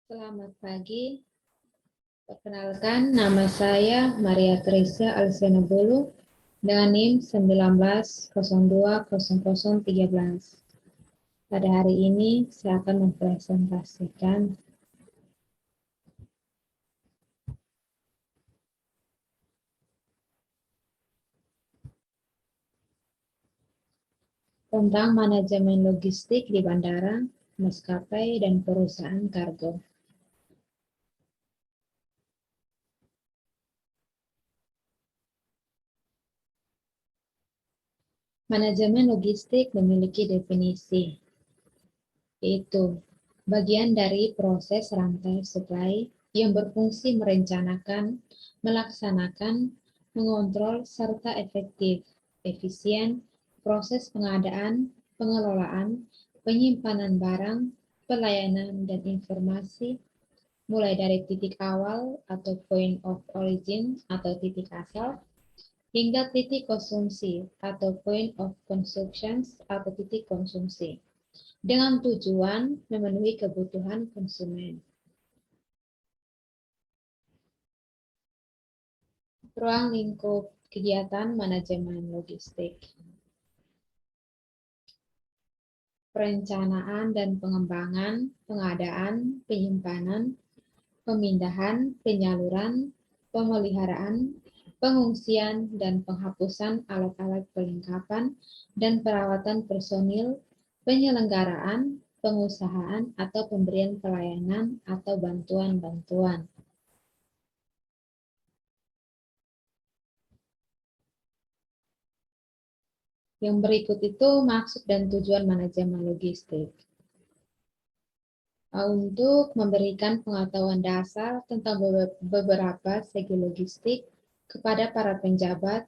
Selamat pagi. Perkenalkan, nama saya Maria Teresa Alsiana Bulu dengan NIM 19020013. Pada hari ini saya akan mempresentasikan tentang manajemen logistik di bandara, maskapai, dan perusahaan kargo. Manajemen logistik memiliki definisi, yaitu bagian dari proses rantai supply yang berfungsi merencanakan, melaksanakan, mengontrol, serta efisien proses pengadaan, pengelolaan, penyimpanan barang, pelayanan, dan informasi, mulai dari titik awal atau point of origin atau titik asal, hingga titik konsumsi atau point of consumption atau titik konsumsi, dengan tujuan memenuhi kebutuhan konsumen. Ruang lingkup kegiatan manajemen logistik. Perencanaan dan pengembangan, pengadaan, penyimpanan, pemindahan, penyaluran, pemeliharaan, pengungsian, dan penghapusan alat-alat perlengkapan dan perawatan personil, penyelenggaraan, pengusahaan, atau pemberian pelayanan atau bantuan-bantuan. Yang berikut itu maksud dan tujuan manajemen logistik. Untuk memberikan pengetahuan dasar tentang beberapa segi logistik kepada para penjabat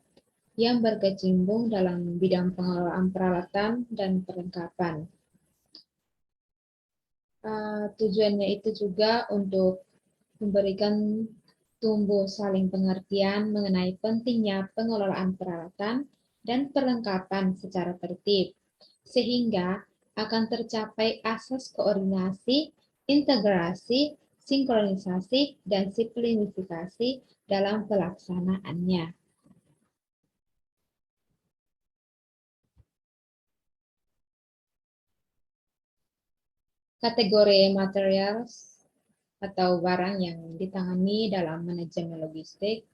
yang berkecimpung dalam bidang pengelolaan peralatan dan perlengkapan. Tujuannya itu juga untuk memberikan tumbuh saling pengertian mengenai pentingnya pengelolaan peralatan dan perlengkapan secara tertib, sehingga akan tercapai asas koordinasi, integrasi, sinkronisasi, dan simplifikasi dalam pelaksanaannya. Kategori materials atau barang yang ditangani dalam manajemen logistik.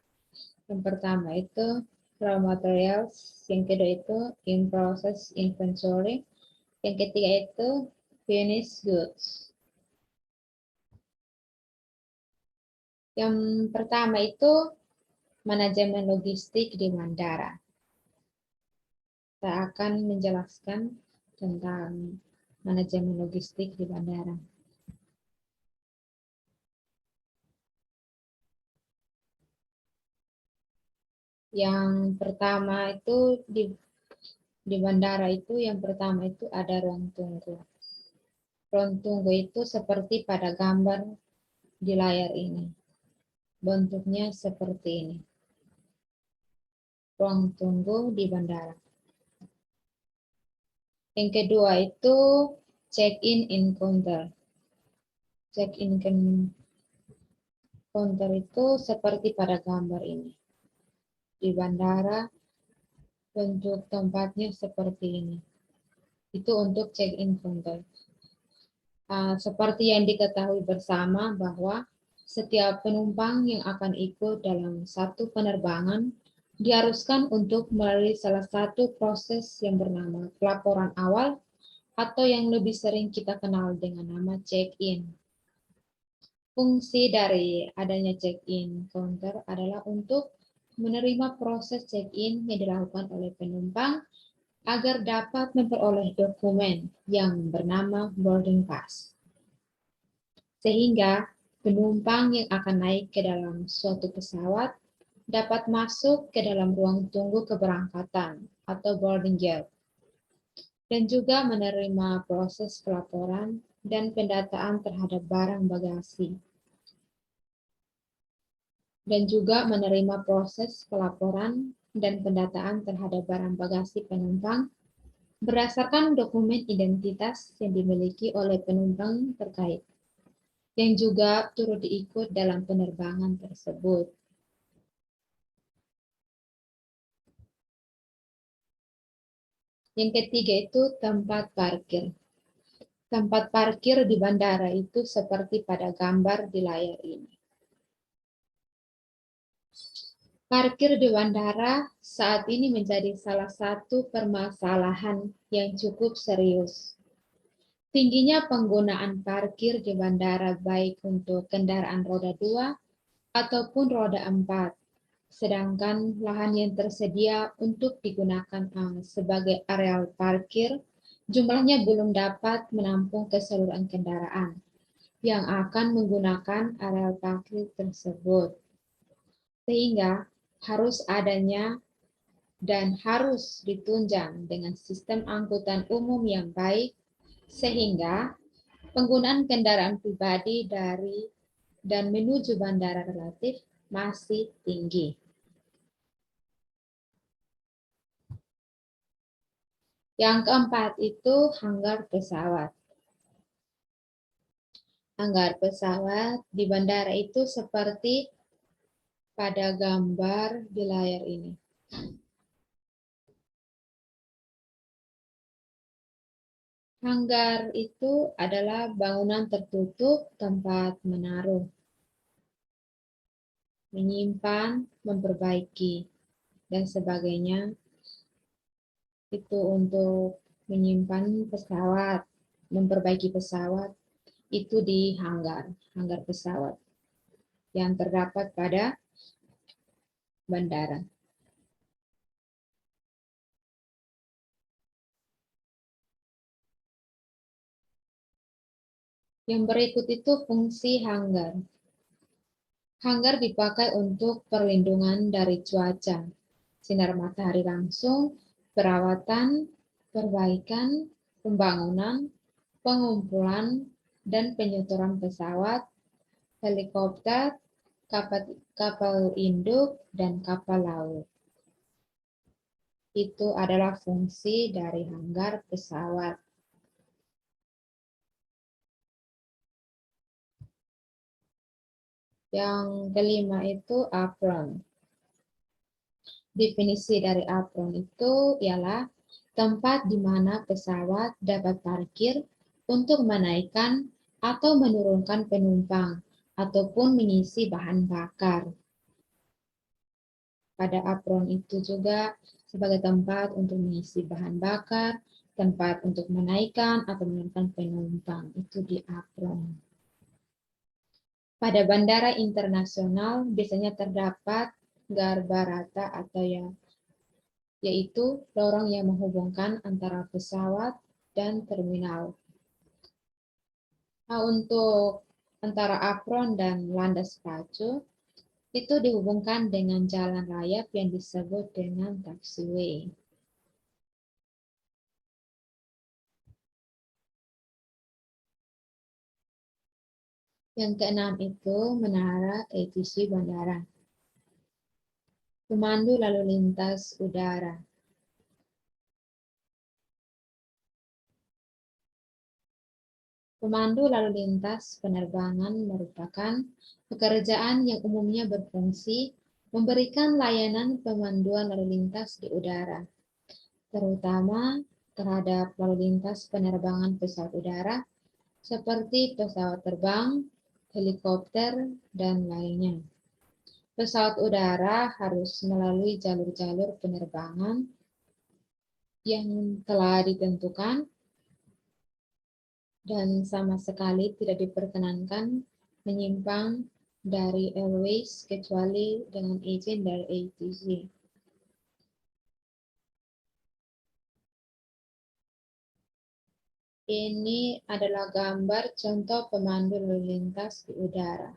Yang pertama itu raw materials, yang kedua itu in-process inventory, yang ketiga itu finished goods. Yang pertama itu manajemen logistik di bandara. Saya akan menjelaskan tentang manajemen logistik di bandara. Yang pertama itu di bandara itu yang pertama itu ada ruang tunggu. Ruang tunggu itu seperti pada gambar di layar ini. Bentuknya seperti ini. Ruang tunggu di bandara. Yang kedua itu check-in counter. Check-in counter itu seperti pada gambar ini. Di bandara bentuk tempatnya seperti ini. Itu untuk check-in counter. Seperti yang diketahui bersama bahwa setiap penumpang yang akan ikut dalam satu penerbangan diharuskan untuk melalui salah satu proses yang bernama pelaporan awal atau yang lebih sering kita kenal dengan nama check-in. Fungsi dari adanya check-in counter adalah untuk menerima proses check-in yang dilakukan oleh penumpang agar dapat memperoleh dokumen yang bernama boarding pass. Sehingga penumpang yang akan naik ke dalam suatu pesawat dapat masuk ke dalam ruang tunggu keberangkatan atau boarding gate, dan juga menerima proses pelaporan dan pendataan terhadap barang bagasi, dan juga menerima proses pelaporan dan pendataan terhadap barang bagasi penumpang berdasarkan dokumen identitas yang dimiliki oleh penumpang terkait. yang juga turut diikut dalam penerbangan tersebut. Yang ketiga itu tempat parkir. Tempat parkir di bandara itu seperti pada gambar di layar ini. Parkir di bandara saat ini menjadi salah satu permasalahan yang cukup serius. Tingginya penggunaan parkir di bandara baik untuk kendaraan roda 2 ataupun roda 4, sedangkan lahan yang tersedia untuk digunakan sebagai areal parkir jumlahnya belum dapat menampung keseluruhan kendaraan yang akan menggunakan areal parkir tersebut. Sehingga harus adanya dan harus ditunjang dengan sistem angkutan umum yang baik sehingga penggunaan kendaraan pribadi dari dan menuju bandara relatif masih tinggi. Yang keempat itu hanggar pesawat. Hanggar pesawat di bandara itu seperti pada gambar di layar ini. Hanggar itu adalah bangunan tertutup tempat menaruh, menyimpan, memperbaiki, dan sebagainya. Itu untuk menyimpan pesawat, memperbaiki pesawat, itu di hanggar pesawat yang terdapat pada bandara. Yang berikut itu fungsi hanggar. Hanggar dipakai untuk perlindungan dari cuaca, sinar matahari langsung, perawatan, perbaikan, pembangunan, pengumpulan, dan penyetoran pesawat, helikopter, kapal induk, dan kapal laut. Itu adalah fungsi dari hanggar pesawat. Yang kelima itu apron. Definisi dari apron itu ialah tempat di mana pesawat dapat parkir untuk menaikkan atau menurunkan penumpang ataupun mengisi bahan bakar. Pada apron itu juga sebagai tempat untuk mengisi bahan bakar, tempat untuk menaikkan atau menurunkan penumpang, itu di apron. Pada bandara internasional biasanya terdapat garba rata atau yaitu lorong yang menghubungkan antara pesawat dan terminal. Nah, untuk antara apron dan landas pacu itu dihubungkan dengan jalan raya yang disebut dengan taxiway. Yang keenam itu menara ATC bandara. Pemandu lalu lintas udara. Pemandu lalu lintas penerbangan merupakan pekerjaan yang umumnya berfungsi memberikan layanan pemanduan lalu lintas di udara, terutama terhadap lalu lintas penerbangan pesawat udara seperti pesawat terbang, helikopter, dan lainnya. Pesawat udara harus melalui jalur-jalur penerbangan yang telah ditentukan dan sama sekali tidak diperkenankan menyimpang dari airways kecuali dengan izin dari ATC. Ini adalah gambar contoh pemandu lalu lintas di udara.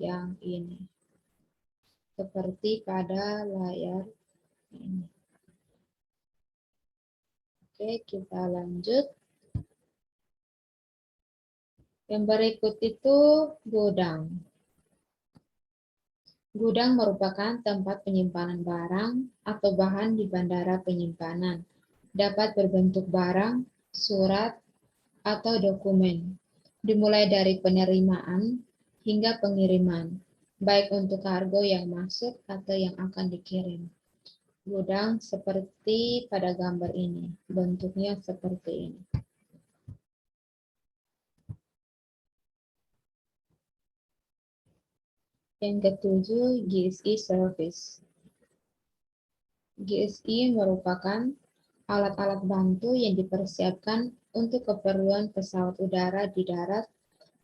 Yang ini. Seperti pada layar ini. Oke, kita lanjut. Yang berikut itu gudang. Gudang merupakan tempat penyimpanan barang atau bahan di bandara penyimpanan. Dapat berbentuk barang, surat, atau dokumen. dimulai dari penerimaan hingga pengiriman, baik untuk kargo yang masuk atau yang akan dikirim. Gudang seperti pada gambar ini, bentuknya seperti ini. Yang ketujuh, GSI Service. GSI merupakan alat-alat bantu yang dipersiapkan untuk keperluan pesawat udara di darat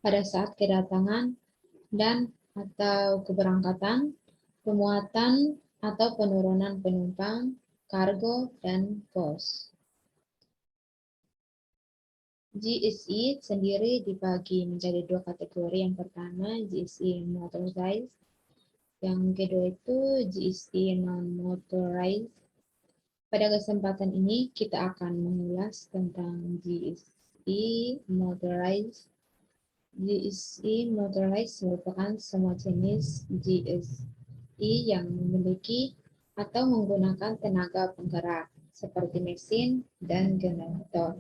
pada saat kedatangan dan atau keberangkatan, pemuatan atau penurunan penumpang, kargo, dan pos. GSI sendiri dibagi menjadi dua kategori. Yang pertama, GSI motorized. Yang kedua itu GSI non-motorized. Pada kesempatan ini kita akan mengulas tentang GSI motorized. GSI motorized merupakan semua jenis GSI yang memiliki atau menggunakan tenaga penggerak seperti mesin dan generator.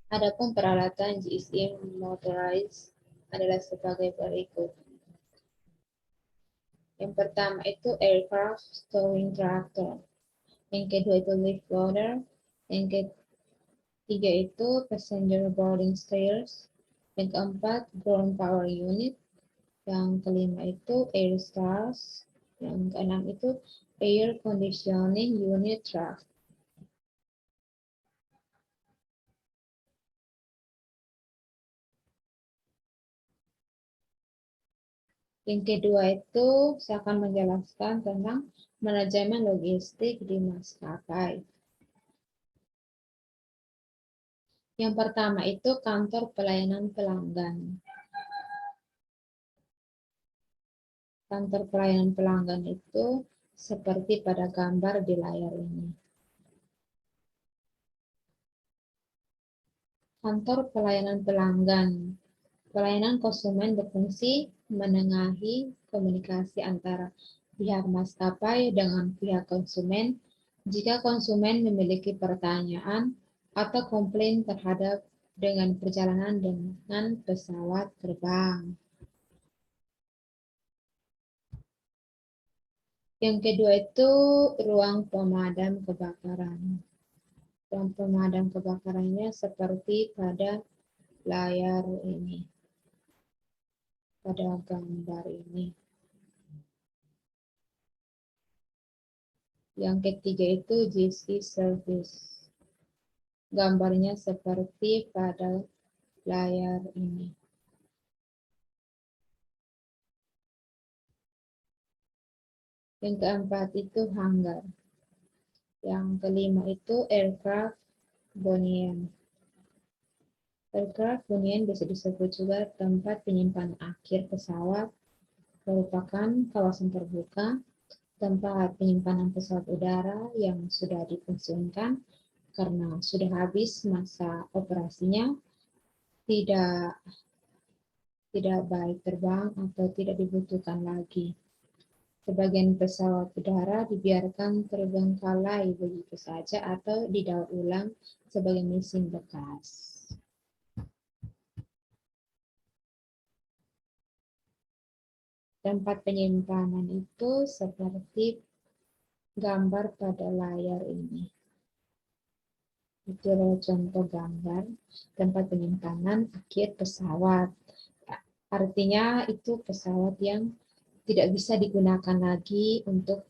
Adapun peralatan GSI motorized adalah sebagai berikut. Yang pertama itu aircraft towing tractor. Yang kedua itu lift loader. Yang ketiga itu passenger boarding stairs. Yang keempat ground power unit. Yang kelima itu air stars. Yang keenam itu air conditioning unit truck. Yang kedua itu saya akan menjelaskan tentang manajemen logistik di maskapai. Yang pertama itu kantor pelayanan pelanggan. Kantor pelayanan pelanggan itu seperti pada gambar di layar ini. Kantor pelayanan pelanggan. Pelayanan konsumen berfungsi menengahi komunikasi antara pihak maskapai dengan pihak konsumen jika konsumen memiliki pertanyaan atau komplain terhadap dengan perjalanan dengan pesawat terbang. Yang kedua itu ruang pemadam kebakaran. Ruang pemadam kebakarannya seperti pada layar ini, pada gambar ini. Yang ketiga itu GC service. Gambarnya seperti pada layar ini. Yang keempat itu hangar. Yang kelima itu aircraft bunian. Aircraft bunian bisa disebut juga tempat penyimpanan akhir pesawat, merupakan kawasan terbuka, tempat penyimpanan pesawat udara yang sudah dipensiunkan karena sudah habis masa operasinya, tidak baik terbang atau tidak dibutuhkan lagi. Sebagian pesawat udara dibiarkan terbengkalai begitu saja atau didaur ulang sebagai mesin bekas. Tempat penyimpanan itu seperti gambar pada layar ini. Itu adalah contoh gambar tempat penyimpanan akhir pesawat. Artinya itu pesawat yang tidak bisa digunakan lagi untuk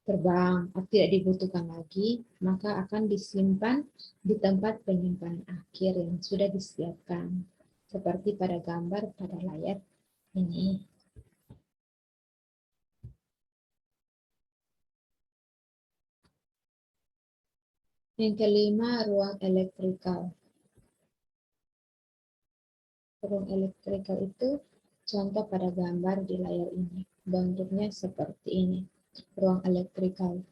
terbang atau tidak dibutuhkan lagi, maka akan disimpan di tempat penyimpanan akhir yang sudah disiapkan. Seperti pada gambar pada layar ini. Yang kelima, ruang elektrikal. Ruang elektrikal itu contoh pada gambar di layar ini. Bentuknya seperti ini. Ruang elektrikal.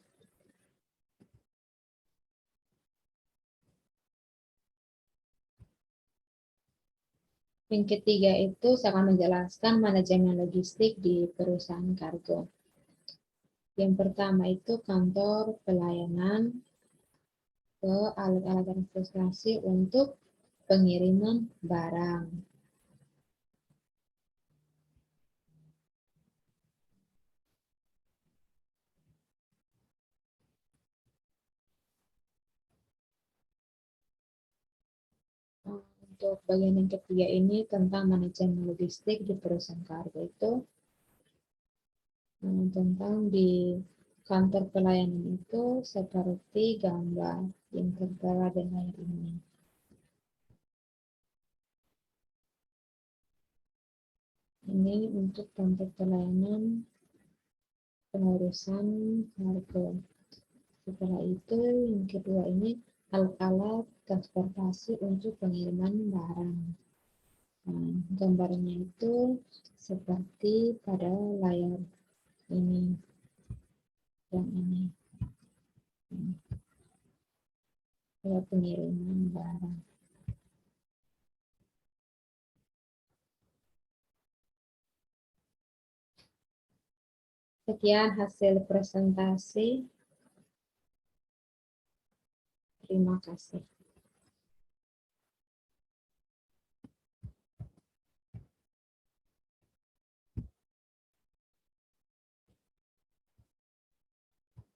Yang ketiga itu saya akan menjelaskan manajemen logistik di perusahaan kargo. Yang pertama itu kantor pelayanan ke alat-alat transportasi untuk pengiriman barang. Untuk bagian yang ketiga ini tentang manajemen logistik di perusahaan kargo itu tentang di kantor pelayanan itu seperti gambar yang tertera di layar ini. Ini untuk kantor pelayanan pengurusan kargo. Setelah itu yang kedua ini alat-alat transportasi untuk pengiriman barang. Nah, gambarnya itu seperti pada layar ini dan ini. Pengiriman barang. Sekian hasil presentasi. Terima kasih.